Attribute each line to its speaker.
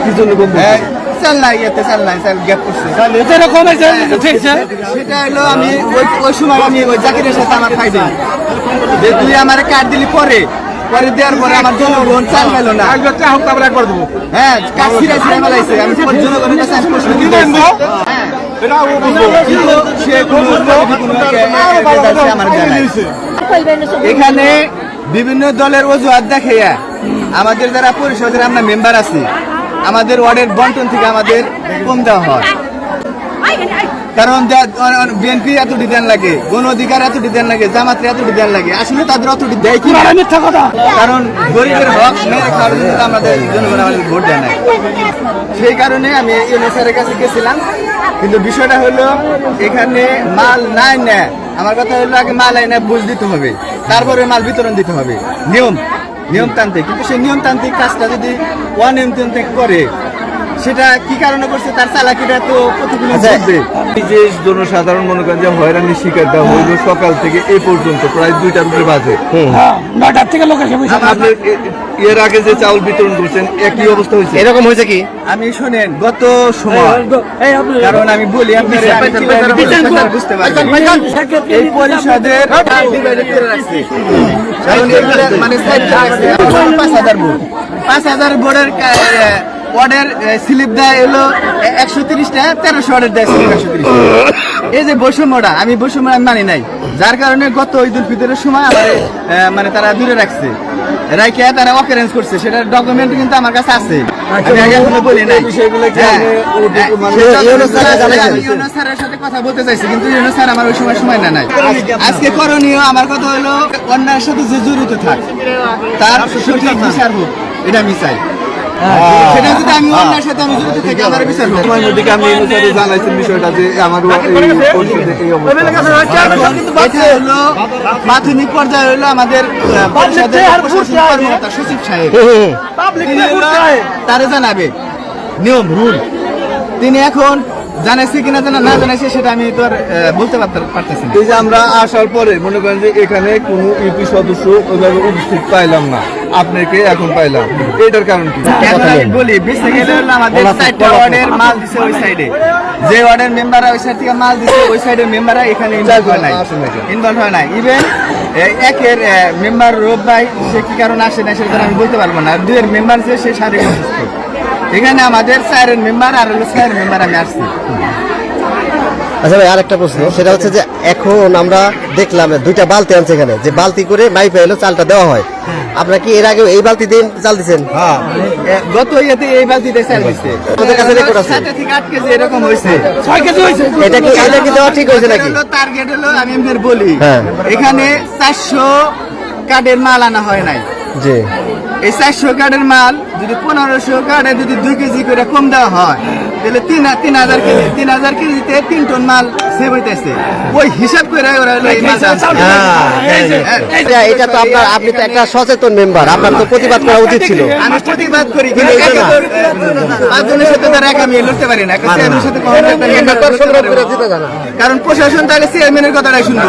Speaker 1: কি জন্য কম
Speaker 2: চাল নাই এতে চাল নাই চাল গ্যাপ করছে সেটা হলো আমি ওই সময় আমি ওই জাকিরের সাথে আমার ফাইদে যে তুই আমার কার্ড দিলি পরে পরে দেওয়ার পরে আমার জনগণ চাল পেলো না
Speaker 1: একবার দেবো
Speaker 2: হ্যাঁ কাজ ছিঁড়ে ছিঁড়ে ফেলাইছে আমি জনগণের কাছে আমি প্রশ্ন দিতে এখানে বিভিন্ন দলের অজুহাত দেখাইয়া আমাদের যারা পরিষদের আমরা মেম্বার আছি আমাদের ওয়ার্ডের বন্টন থেকে আমাদের কম দেওয়া হয় কারণ বিএনপি এতটি দেন লাগে গণ অধিকার এতটি দেন লাগে জামাতের এতটি দেন লাগে আসলে তাদের অতটি দেয় কি কারণ গরিবের হক মেরে খাওয়ার জন্য আমাদের জনগণ আমাদের ভোট দেয় না সেই কারণে আমি ইউনো স্যারের কাছে গেছিলাম কিন্তু বিষয়টা হলো এখানে মাল নাই না আমার কথা হলো আগে মাল আইনা বুঝ দিতে হবে তারপরে মাল বিতরণ দিতে হবে নিয়মতান্ত্রিক কিন্তু সেই নিয়মতান্ত্রিক কাজটা যদি অনিয়মতান্ত্রিক করে সেটা কি কারণে করছে তার চালাকিটা তো প্রতিকূল থাকবে
Speaker 1: যে জনসাধারণ মনে করেন যে হয়রানির শিকারটা হইল সকাল থেকে এই পর্যন্ত প্রায় 2টার উপরে বাজে
Speaker 3: 9টার থেকে লোক এসে
Speaker 1: আপনি এর আগে যে চাউল বিতরণ করছেন একই অবস্থা হয়েছে
Speaker 4: এরকম হয়েছে কি
Speaker 2: আমি শোনেন গত সময় কারণ আমি বলি আপনারা বুঝতে পারবেন এই পরিষদের ডিভাইডেড করে রাখছে কারণ এগুলো মানে সাইড করে রাখছে 5000 ভোট 5000 ভোটের ওয়ার্ডের স্লিপ দেয় এলো 130টা 1300 ওয়ার্ডের দেয় 130 এই যে বৈষম্যটা আমি বৈষম্য মানি নাই যার কারণে গত ঈদুল ফিতরের সময় আমার মানে তারা দূরে রাখছে রাইকে তারা অকারেন্স করছে সেটার ডকুমেন্ট কিন্তু আমার কাছে আছে আমি আগে এখনো বলি নাই ইউনুস স্যারের সাথে কথা বলতে চাইছি কিন্তু ইউনুস স্যার আমার ওই সময় না নাই আজকে করণীয় আমার কথা হলো অন্যায়ের সাথে যে জড়িত থাক তার সঠিক বিচার হোক এটা আমি চাই সেটা যদি আমি অন্যায়ের সাথে আমি জড়িত থাকি আমার বিচার হোক
Speaker 1: সময়ের মধ্যে আমি ইউনুস স্যারকে জানাইছেন বিষয়টা যে আমার পরিষদে এই
Speaker 2: অবস্থা হলো প্রাথমিক পর্যায়ে হলো আমাদের পরিষদের প্রশাসন কর্মকর্তা সচিব সাহেব তারে জানাবে নিয়ম রুল তিনি এখন জানাইছে কিনা না জানাইছে সেটা আমি তো আর বলতে পারতেছি না
Speaker 1: এই যে আমরা আসার পরে মনে করেন যে এখানে কোনো ইউপি সদস্য ওইভাবে উপস্থিত পাইলাম না আপনাকে এখন পাইলাম এটার কারণ কি
Speaker 2: আমি বলি বেঁচে গেলে হলো আমাদের 4টা ওয়ার্ডের মাল দিছে ওই সাইডে যে ওয়ার্ডের মেম্বাররা ওই সাইড থেকে মাল দিছে ওই সাইডের মেম্বাররা এখানে ইনভলভ হয় নাই ইভেন একের মেম্বার রূপ ভাই সে কি কারণে আসে না সেটা আমি বলতে পারবো না 2 এর মেম্বার যে সে শারীরিক অসুস্থ এখানে আমাদের 4 এর মেম্বার আর হলো 6 এর মেম্বার আমি আসছি
Speaker 4: আচ্ছা ভাই আরেকটা প্রশ্ন সেটা হচ্ছে যে এখন আমরা দেখলাম 2টা বালতি আনছে এখানে যে বালতি করে মাইপে এলো চালটা দেওয়া হয় আপনারা কি এর আগে এই বালতি দিয়ে চাল দিচ্ছেন
Speaker 2: গত ইয়েতে এই বালতিতে চাল দিচ্ছে
Speaker 4: আমাদের কাছে রেকর্ড আছে
Speaker 2: 7 থেকে 8 কেজি এরকম হয়েছে
Speaker 3: 6 কেজি হয়েছে
Speaker 4: এটা কি দেওয়া ঠিক হয়েছে নাকি
Speaker 2: টার্গেট হলো আমি আপনাদের বলি এখানে 400 কার্ডের মাল আনা হয় নাই
Speaker 4: জি
Speaker 2: এই 400 কার্ডের মাল যদি 1500 কার্ডে যদি 2 কেজি করে কম দেওয়া হয় তাহলে 3000 কেজিতে 3 টন মাল সেভ হইতেছে ওই হিসাব করে ওরা এই মাল
Speaker 4: এটা তো আপনি তো একটা সচেতন মেম্বার আপনার তো প্রতিবাদ করা উচিত ছিল
Speaker 2: আমি প্রতিবাদ করি কিন্তু 5 জনের সাথে তার একা আমি লড়তে পারি না চেয়ারম্যানের সাথে কারণ প্রশাসন তাহলে চেয়ারম্যানের কথাটাই শুনবে